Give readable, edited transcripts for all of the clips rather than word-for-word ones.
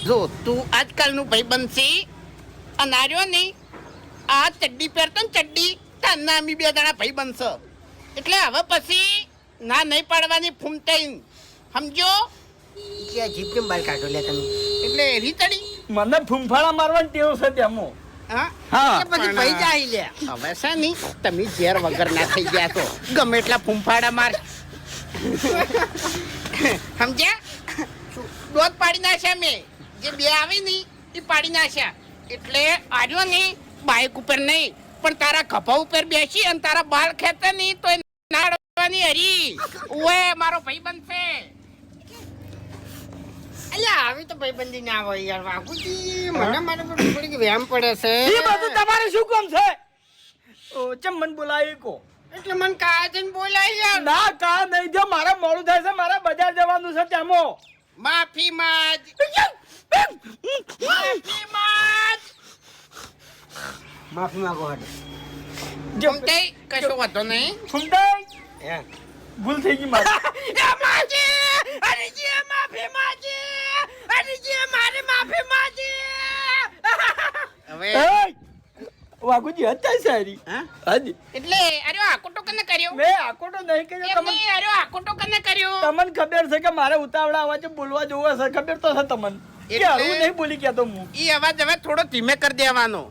જો તું આજકાલનું ભાઈ બનશે અને આર્યો નહીં આ ચડ્ડી પહેરતો ને ચડ્ડી તારના અમે બે જણા ભાઈ બનશે એટલે હવે પછી ના નહીં પાડવાની ફૂમતાઈન સમજો કે જીપ કેમ બહાર કાઢો લે તમે એટલે એવી તડી મને ફૂંફાડા મારવાની ટેવ છે તેમો. હા હા. કે પછી ભાઈ જાય લે હવે છે નહીં તમે ઝેર વગર ના થઈ ગયા છો ગમે એટલા ફૂંફાડા માર સમજ્યા દોધ પાડી નાખ્યા મેં જે બે આવી ની એ પાડી નાખ્યા એટલે આર્યો ને બાઇક ઉપર નહીં પણ તારા ખભા ઉપર બેસી અને તારા બાલ ખેંચે નહીં તો નાડવાની હરી ઓએ મારો ભાઈ બનશે. અલ્યા આવી તો ભાઈબંધી ના હોય યાર વાઘુજી મને મારે થોડીક વ્યાયામ પડે છે એ બધું તમારે શું કામ છે? ઓ ચમ મને બોલાવી કો. એટલે મને કાયદન બોલાય યાર ના કા નહીં જો મારે મોડું થાય છે મારે બજાર જવાનું છે તેમો. માફી માંગ માફી માંગ માફી માંગો હટો જમતે કશો વાંધો નહીં ફૂંટાઈ હે ભૂલ થઈ ગઈ મારી. એ માજી અરેજી માફી માજી અરેજી મારી માફી માજી હવે એય! વાઘુજી હતા સારી. હા હાજી. એટલે અરે આકોટો કને કર્યો મેં આકોટો નહીં કર્યો. એમ તમને નહીં, અરે આકોટો કને કર્યો તમને ખબર છે કે મારે ઉતાવળા અવાજે બોલવા જોવે છે ખબર તો છે તમને કે એટલે- હળવું નહીં બોલી કહેતો હું. ઈ અવાજ હવે થોડો ધીમે કરી દેવાનો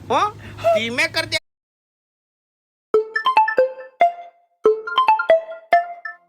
હો ધીમે કરી દે